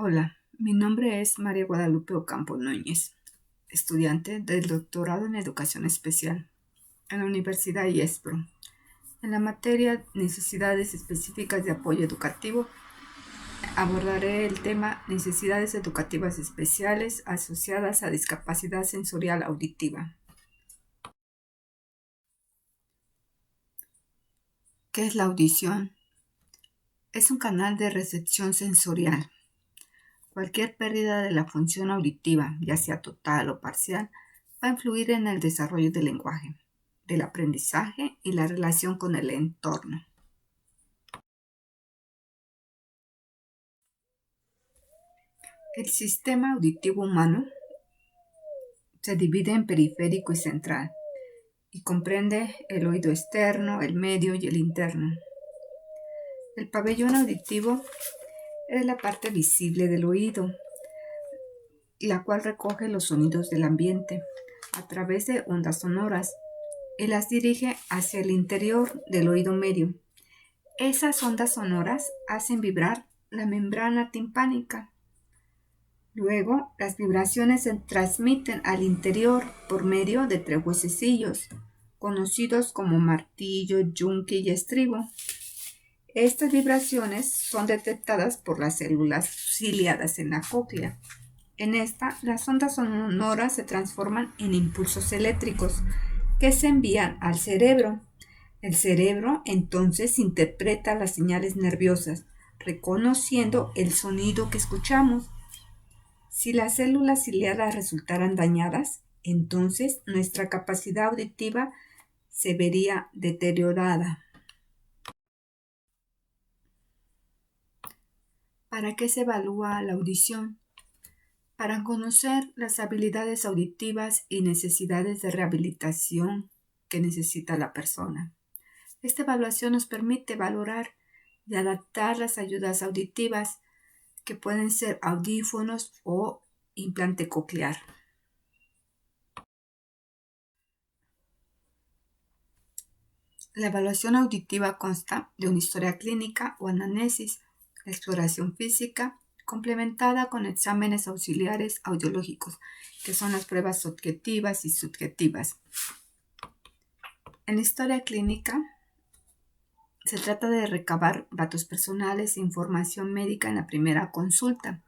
Hola, mi nombre es María Guadalupe Ocampo Núñez, estudiante del doctorado en Educación Especial en la Universidad IESPRO. En la materia Necesidades Específicas de Apoyo Educativo, abordaré el tema Necesidades Educativas Especiales asociadas a discapacidad sensorial auditiva. ¿Qué es la audición? Es un canal de recepción sensorial. Cualquier pérdida de la función auditiva, ya sea total o parcial, va a influir en el desarrollo del lenguaje, del aprendizaje y la relación con el entorno. El sistema auditivo humano se divide en periférico y central y comprende el oído externo, el medio y el interno. El pabellón auditivo es la parte visible del oído, la cual recoge los sonidos del ambiente a través de ondas sonoras y las dirige hacia el interior del oído medio. Esas ondas sonoras hacen vibrar la membrana timpánica. Luego, las vibraciones se transmiten al interior por medio de tres huesecillos, conocidos como martillo, yunque y estribo. Estas vibraciones son detectadas por las células ciliadas en la cóclea. En esta, las ondas sonoras se transforman en impulsos eléctricos que se envían al cerebro. El cerebro entonces interpreta las señales nerviosas, reconociendo el sonido que escuchamos. Si las células ciliadas resultaran dañadas, entonces nuestra capacidad auditiva se vería deteriorada. ¿Para qué se evalúa la audición? Para conocer las habilidades auditivas y necesidades de rehabilitación que necesita la persona. Esta evaluación nos permite valorar y adaptar las ayudas auditivas que pueden ser audífonos o implante coclear. La evaluación auditiva consta de una historia clínica o anamnesis, la exploración física, complementada con exámenes auxiliares audiológicos, que son las pruebas objetivas y subjetivas. En la historia clínica, se trata de recabar datos personales e información médica en la primera consulta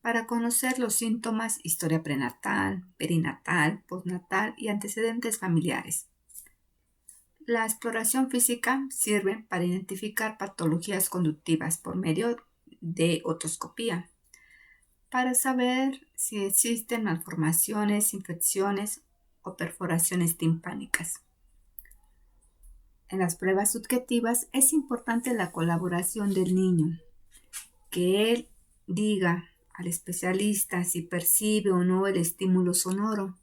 para conocer los síntomas, historia prenatal, perinatal, postnatal y antecedentes familiares. La exploración física sirve para identificar patologías conductivas por medio de otoscopía, para saber si existen malformaciones, infecciones o perforaciones timpánicas. En las pruebas subjetivas es importante la colaboración del niño, que él diga al especialista si percibe o no el estímulo sonoro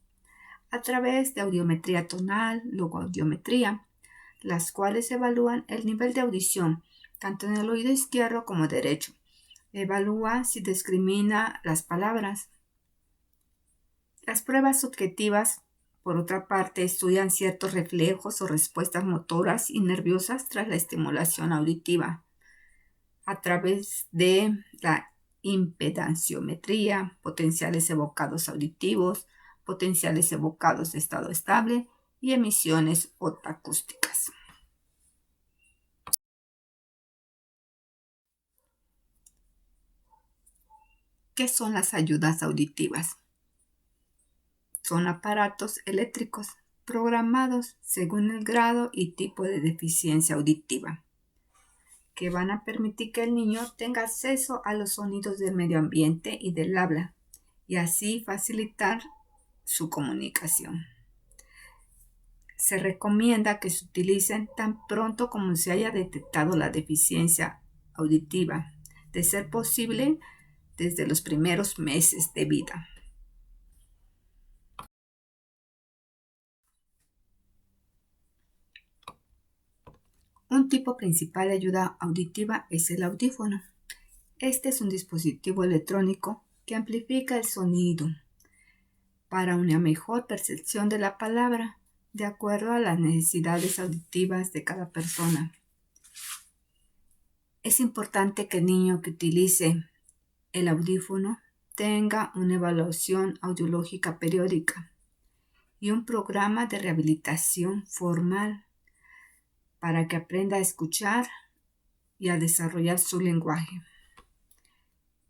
a través de audiometría tonal, logoaudiometría, las cuales evalúan el nivel de audición tanto en el oído izquierdo como derecho. Evalúa si discrimina las palabras. Las pruebas subjetivas, por otra parte, estudian ciertos reflejos o respuestas motoras y nerviosas tras la estimulación auditiva a través de la impedanciometría, potenciales evocados auditivos, potenciales evocados de estado estable y emisiones otoacústicas. ¿Qué son las ayudas auditivas? Son aparatos eléctricos programados según el grado y tipo de deficiencia auditiva, que van a permitir que el niño tenga acceso a los sonidos del medio ambiente y del habla, y así facilitar su comunicación. Se recomienda que se utilicen tan pronto como se haya detectado la deficiencia auditiva, de ser posible desde los primeros meses de vida. Un tipo principal de ayuda auditiva es el audífono. Este es un dispositivo electrónico que amplifica el sonido para una mejor percepción de la palabra, de acuerdo a las necesidades auditivas de cada persona. Es importante que el niño que utilice el audífono tenga una evaluación audiológica periódica y un programa de rehabilitación formal para que aprenda a escuchar y a desarrollar su lenguaje.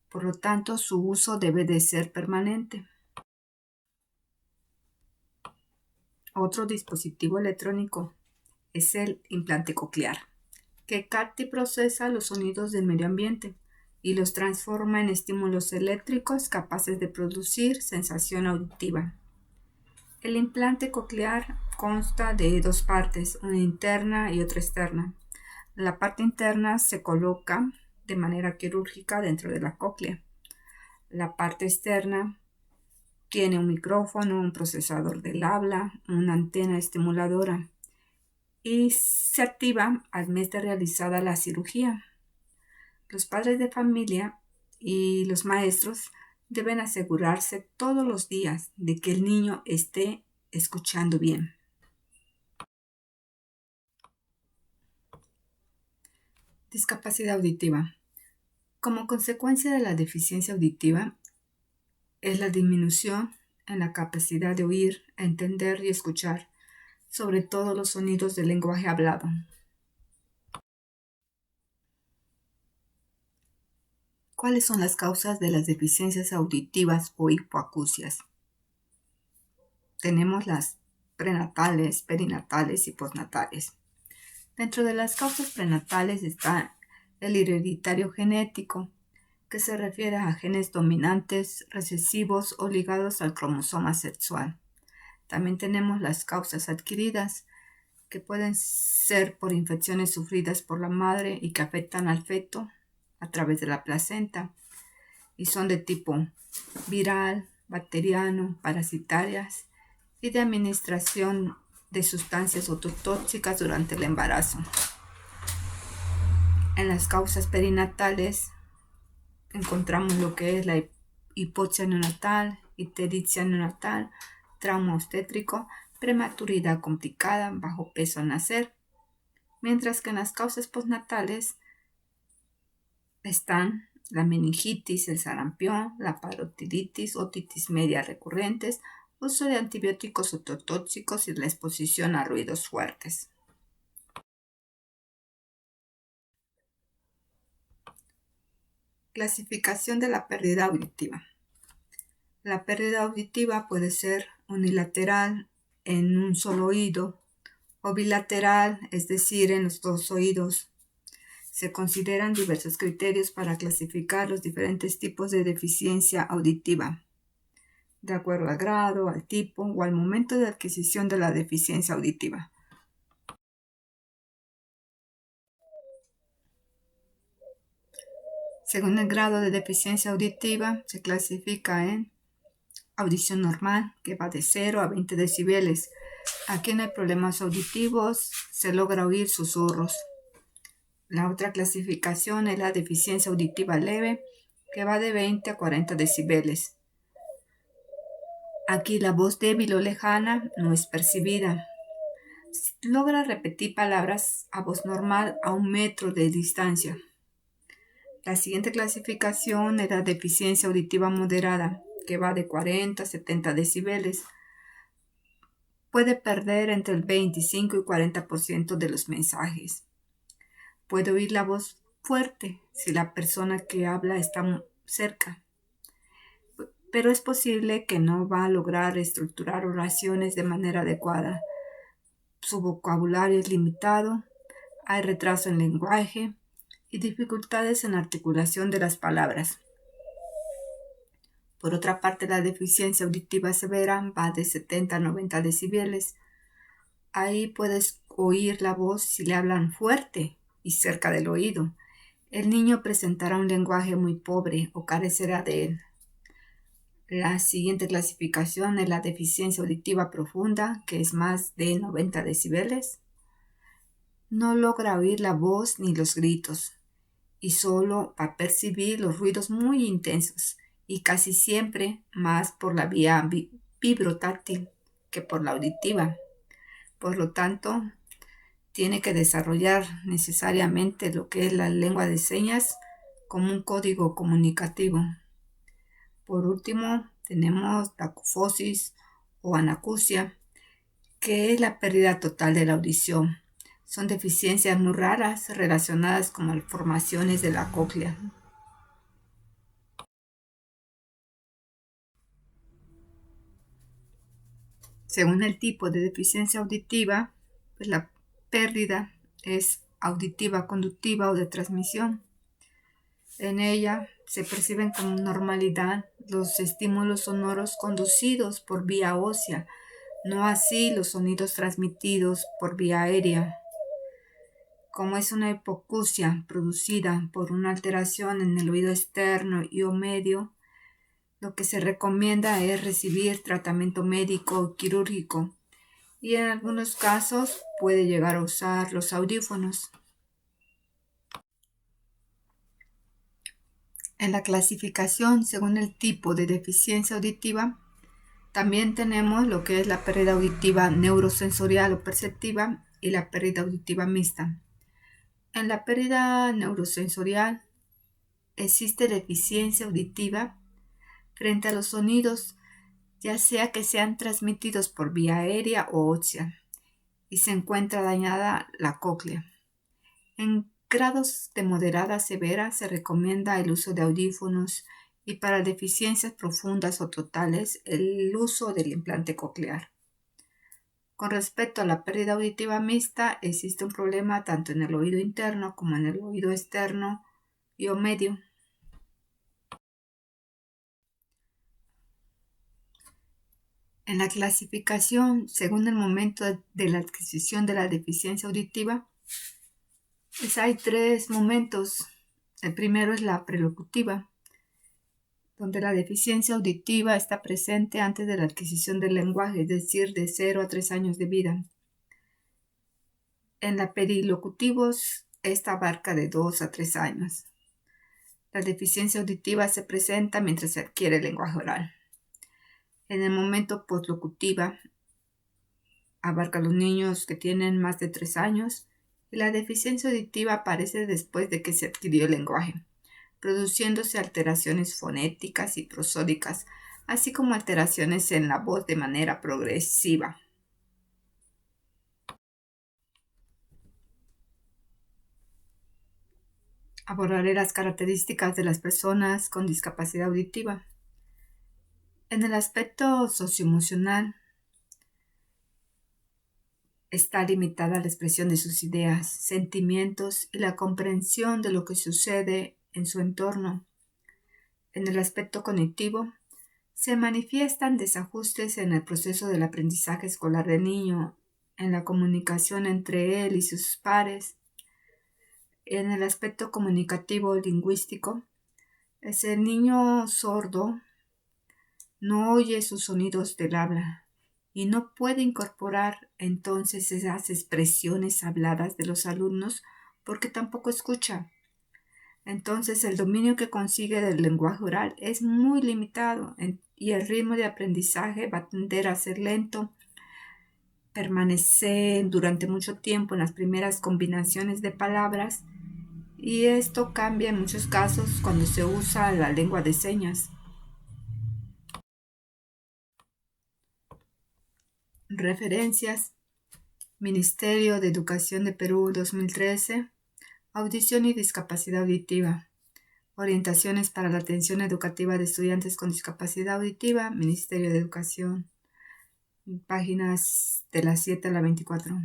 Por lo tanto, su uso debe de ser permanente. Otro dispositivo electrónico es el implante coclear, que capta y procesa los sonidos del medio ambiente y los transforma en estímulos eléctricos capaces de producir sensación auditiva. El implante coclear consta de dos partes, una interna y otra externa. La parte interna se coloca de manera quirúrgica dentro de la cóclea. La parte externa tiene un micrófono, un procesador del habla, una antena estimuladora y se activa al mes de realizada la cirugía. Los padres de familia y los maestros deben asegurarse todos los días de que el niño esté escuchando bien. Discapacidad auditiva. Como consecuencia de la deficiencia auditiva es la disminución en la capacidad de oír, entender y escuchar, sobre todo los sonidos del lenguaje hablado. ¿Cuáles son las causas de las deficiencias auditivas o hipoacusias? Tenemos las prenatales, perinatales y postnatales. Dentro de las causas prenatales está el hereditario genético, que se refiere a genes dominantes, recesivos o ligados al cromosoma sexual. También tenemos las causas adquiridas, que pueden ser por infecciones sufridas por la madre y que afectan al feto a través de la placenta, y son de tipo viral, bacteriano, parasitarias y de administración de sustancias ototóxicas durante el embarazo. En las causas perinatales encontramos lo que es la hipoxia neonatal, ictericia neonatal, trauma obstétrico, prematuridad complicada, bajo peso al nacer, mientras que en las causas postnatales están la meningitis, el sarampión, la parotiditis, otitis media recurrentes, uso de antibióticos ototóxicos y la exposición a ruidos fuertes. Clasificación de la pérdida auditiva. La pérdida auditiva puede ser unilateral en un solo oído o bilateral, es decir, en los dos oídos. Se consideran diversos criterios para clasificar los diferentes tipos de deficiencia auditiva, de acuerdo al grado, al tipo o al momento de adquisición de la deficiencia auditiva. Según el grado de deficiencia auditiva, se clasifica en audición normal, que va de 0 a 20 decibeles. Aquí no hay problemas auditivos, se logra oír susurros. La otra clasificación es la deficiencia auditiva leve, que va de 20 a 40 decibeles. Aquí la voz débil o lejana no es percibida. Logra repetir palabras a voz normal a 1 metro de distancia. La siguiente clasificación es la deficiencia auditiva moderada, que va de 40 a 70 decibeles. Puede perder entre el 25 y 40% de los mensajes. Puede oír la voz fuerte si la persona que habla está cerca, pero es posible que no va a lograr estructurar oraciones de manera adecuada. Su vocabulario es limitado, hay retraso en lenguaje y dificultades en la articulación de las palabras. Por otra parte, la deficiencia auditiva severa va de 70 a 90 decibeles. Ahí puedes oír la voz si le hablan fuerte y cerca del oído. El niño presentará un lenguaje muy pobre o carecerá de él. La siguiente clasificación es la deficiencia auditiva profunda, que es más de 90 decibeles. No logra oír la voz ni los gritos y solo va a percibir los ruidos muy intensos y casi siempre más por la vía vibrotáctil que por la auditiva. Por lo tanto, tiene que desarrollar necesariamente lo que es la lengua de señas como un código comunicativo. Por último, tenemos la acufosis o anacusia, que es la pérdida total de la audición. Son deficiencias muy raras relacionadas con malformaciones de la cóclea. Según el tipo de deficiencia auditiva, pues la pérdida es auditiva conductiva o de transmisión. En ella se perciben con normalidad los estímulos sonoros conducidos por vía ósea, no así los sonidos transmitidos por vía aérea. Como es una hipoacusia producida por una alteración en el oído externo y o medio, lo que se recomienda es recibir tratamiento médico o quirúrgico y en algunos casos puede llegar a usar los audífonos. En la clasificación según el tipo de deficiencia auditiva, también tenemos lo que es la pérdida auditiva neurosensorial o perceptiva y la pérdida auditiva mixta. En la pérdida neurosensorial existe deficiencia auditiva frente a los sonidos, ya sea que sean transmitidos por vía aérea o ósea, y se encuentra dañada la cóclea. En grados de moderada a severa se recomienda el uso de audífonos y para deficiencias profundas o totales el uso del implante coclear. Con respecto a la pérdida auditiva mixta, existe un problema tanto en el oído interno como en el oído externo y o medio. En la clasificación, según el momento de la adquisición de la deficiencia auditiva, pues hay 3 momentos. El primero es la prelocutiva, donde la deficiencia auditiva está presente antes de la adquisición del lenguaje, es decir, de 0 a 3 años de vida. En la perilocutivos, esta abarca de 2 a 3 años. La deficiencia auditiva se presenta mientras se adquiere el lenguaje oral. En el momento postlocutiva, abarca a los niños que tienen más de 3 años y la deficiencia auditiva aparece después de que se adquirió el lenguaje, produciéndose alteraciones fonéticas y prosódicas, así como alteraciones en la voz de manera progresiva. Abordaré las características de las personas con discapacidad auditiva. En el aspecto socioemocional, está limitada la expresión de sus ideas, sentimientos y la comprensión de lo que sucede en su entorno. En el aspecto cognitivo, se manifiestan desajustes en el proceso del aprendizaje escolar del niño, en la comunicación entre él y sus pares. En el aspecto comunicativo lingüístico, el niño sordo no oye sus sonidos del habla y no puede incorporar entonces esas expresiones habladas de los alumnos porque tampoco escucha. Entonces el dominio que consigue del lenguaje oral es muy limitado y el ritmo de aprendizaje va a tender a ser lento, permanecer durante mucho tiempo en las primeras combinaciones de palabras y esto cambia en muchos casos cuando se usa la lengua de señas. Referencias: Ministerio de Educación de Perú 2013, Audición y Discapacidad Auditiva. Orientaciones para la atención educativa de estudiantes con discapacidad auditiva, Ministerio de Educación. Páginas de la 7 a la 24.